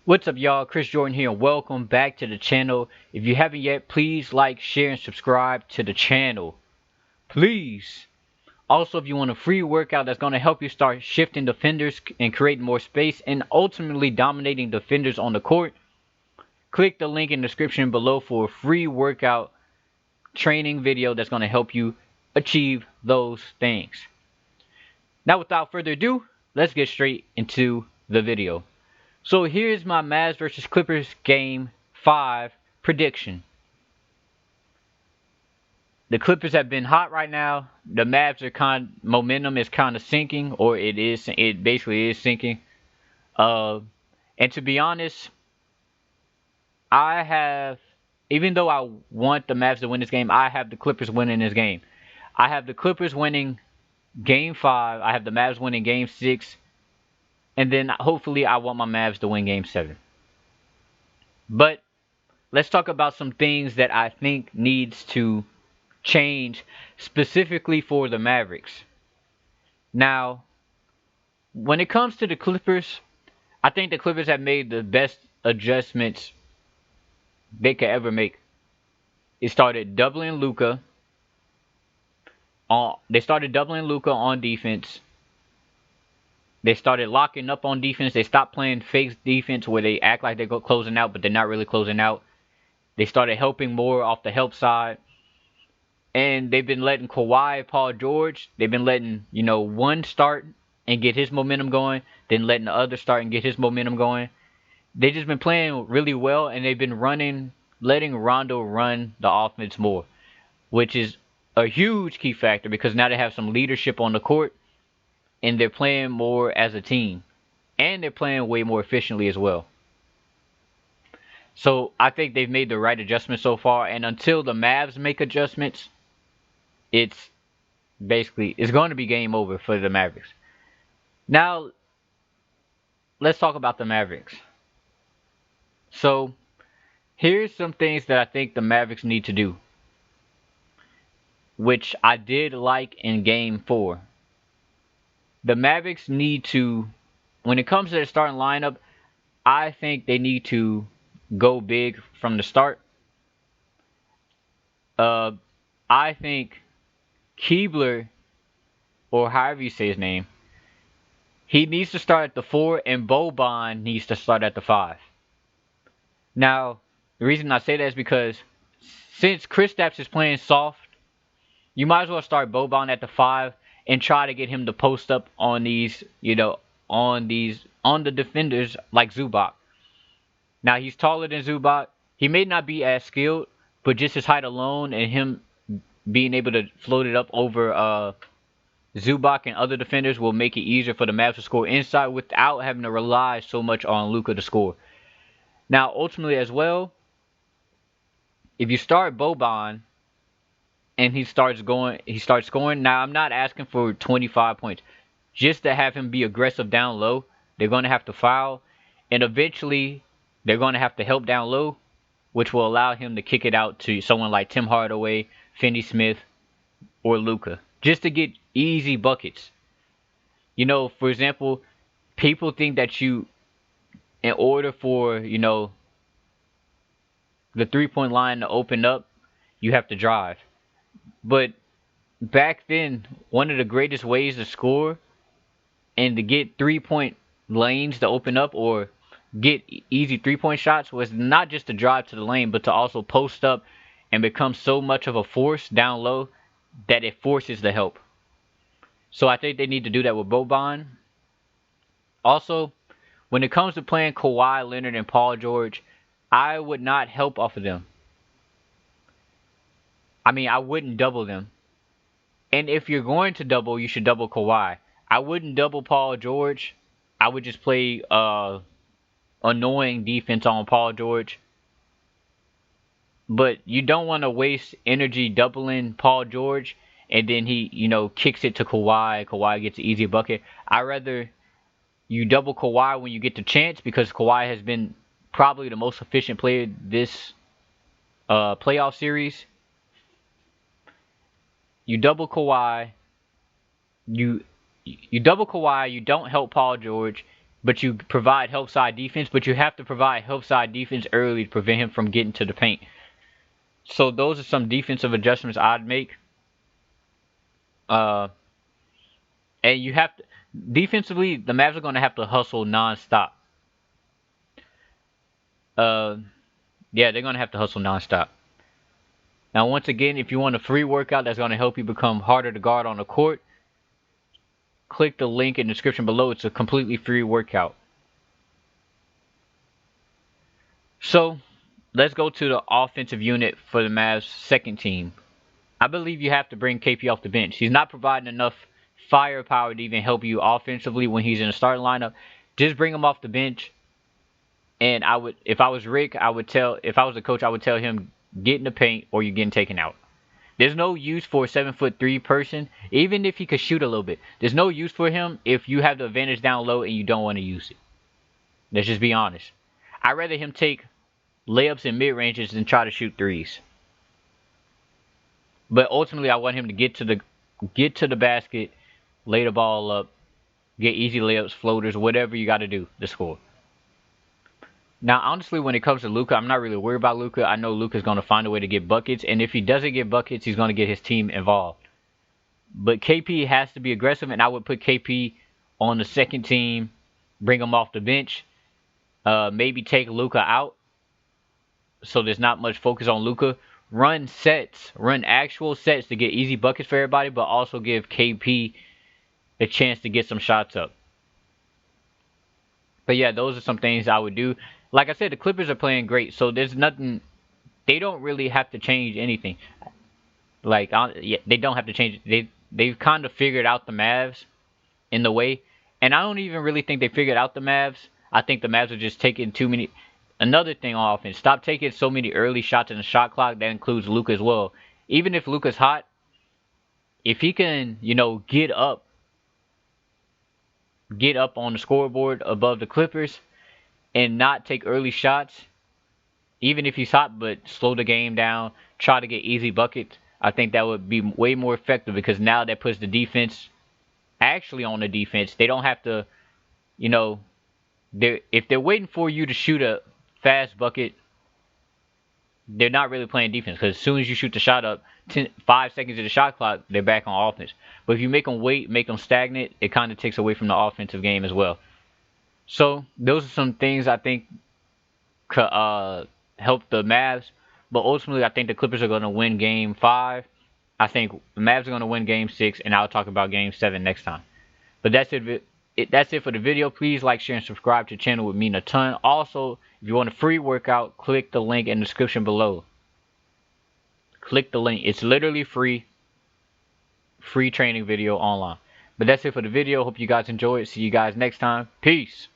What's up, y'all? Chirs Jordan here, and welcome back to the channel. If you haven't yet, please like, share, and subscribe to the channel. Please. Also, if you want a free workout that's going to help you start shifting defenders and creating more space and ultimately dominating defenders on the court, click the link in the description below for a free workout training video that's going to help you achieve those things. Now, without further ado, let's get straight into the video. So here's my Mavs versus Clippers Game 5 prediction. The Clippers have been hot right now. The Mavs are momentum is kind of sinking, or it basically is sinking. And to be honest, even though I want the Mavs to win this game, I have the Clippers winning this game. I have the Clippers winning Game 5. I have the Mavs winning Game 6. And then hopefully I want my Mavs to win Game 7. But let's talk about some things that I think needs to change specifically for the Mavericks. Now, when it comes to the Clippers, I think the Clippers have made the best adjustments they could ever make. It started doubling Luka. They started doubling Luka on defense. They started locking up on defense. They stopped playing fake defense where they act like they're closing out, but they're not really closing out. They started helping more off the help side. And they've been letting Kawhi, Paul George, they've been letting, one start and get his momentum going, then letting the other start and get his momentum going. They've just been playing really well, and they've been letting Rondo run the offense more, which is a huge key factor because now they have some leadership on the court. And they're playing more as a team. And they're playing way more efficiently as well. So I think they've made the right adjustments so far. And until the Mavs make adjustments, it's going to be game over for the Mavericks. Now, let's talk about the Mavericks. So, here's some things that I think the Mavericks need to do, which I did like in Game 4. The Mavericks need to, when it comes to their starting lineup, I think they need to go big from the start. I think Keebler, or however you say his name, he needs to start at the 4, and Boban needs to start at the 5. Now, the reason I say that is because since Kristaps is playing soft, you might as well start Boban at the 5 and try to get him to post up on these, on the defenders like Zubac. Now, he's taller than Zubac. He may not be as skilled, but just his height alone and him being able to float it up over Zubac and other defenders will make it easier for the Mavs to score inside without having to rely so much on Luka to score. Now, ultimately as well, if you start Boban, and he starts scoring. Now, I'm not asking for 25 points. Just to have him be aggressive down low, they're going to have to foul. And eventually, they're going to have to help down low, which will allow him to kick it out to someone like Tim Hardaway, Finney Smith, or Luka. Just to get easy buckets. For example, people think that in order for, the three-point line to open up, you have to drive. But back then, one of the greatest ways to score and to get three-point lanes to open up or get easy three-point shots was not just to drive to the lane, but to also post up and become so much of a force down low that it forces the help. So I think they need to do that with Boban. Also, when it comes to playing Kawhi Leonard and Paul George, I would not help off of them. I wouldn't double them. And if you're going to double, you should double Kawhi. I wouldn't double Paul George. I would just play annoying defense on Paul George. But you don't want to waste energy doubling Paul George and then he, kicks it to Kawhi. Kawhi gets an easy bucket. I'd rather you double Kawhi when you get the chance because Kawhi has been probably the most efficient player this playoff series. You double Kawhi. You double Kawhi. You don't help Paul George, but you provide help side defense, but you have to provide help side defense early to prevent him from getting to the paint. So those are some defensive adjustments I'd make. And you have to, defensively, the Mavs are going to have to hustle nonstop. Yeah, they're going to have to hustle nonstop. Now, once again, if you want a free workout that's going to help you become harder to guard on the court, click the link in the description below. It's a completely free workout. So, let's go to the offensive unit for the Mavs' second team. I believe you have to bring KP off the bench. He's not providing enough firepower to even help you offensively when he's in the starting lineup. Just bring him off the bench. And I would, if I was Rick, if I was a coach, I would tell him, get in the paint or you're getting taken out. There's no use for a 7'3" person, even if he could shoot a little bit. There's no use for him if you have the advantage down low and you don't want to use it. Let's just be honest. I'd rather him take layups and mid-ranges than try to shoot threes. But ultimately, I want him to get to the basket, lay the ball up, get easy layups, floaters, whatever you got to do to score. Now, honestly, when it comes to Luka, I'm not really worried about Luka. I know Luka's going to find a way to get buckets, and if he doesn't get buckets, he's going to get his team involved. But KP has to be aggressive, and I would put KP on the second team, bring him off the bench, maybe take Luka out, so there's not much focus on Luka. Run actual sets to get easy buckets for everybody, but also give KP a chance to get some shots up. But yeah, those are some things I would do. Like I said, the Clippers are playing great, so there's nothing. They don't really have to change anything. They don't have to change. They've kind of figured out the Mavs in the way, and I don't even really think they figured out the Mavs. I think the Mavs are just taking too many. Another thing on offense, stop taking so many early shots in the shot clock. That includes Luka as well. Even if Luka's hot, if he can, get up on the scoreboard above the Clippers and not take early shots, even if he's hot, but slow the game down, try to get easy buckets, I think that would be way more effective because now that puts the defense actually on the defense. They don't have to, if they're waiting for you to shoot a fast bucket, they're not really playing defense because as soon as you shoot the shot up, 5 seconds of the shot clock, they're back on offense. But if you make them wait, make them stagnant, it kind of takes away from the offensive game as well. So those are some things I think could help the Mavs. But ultimately, I think the Clippers are going to win Game 5. I think the Mavs are going to win Game 6, and I'll talk about Game 7 next time. But that's it. That's it for the video. Please like, share, and subscribe to the channel. It would mean a ton. Also, if you want a free workout, click the link in the description below. Click the link. It's literally free. Free training video online. But that's it for the video. Hope you guys enjoyed. See you guys next time. Peace.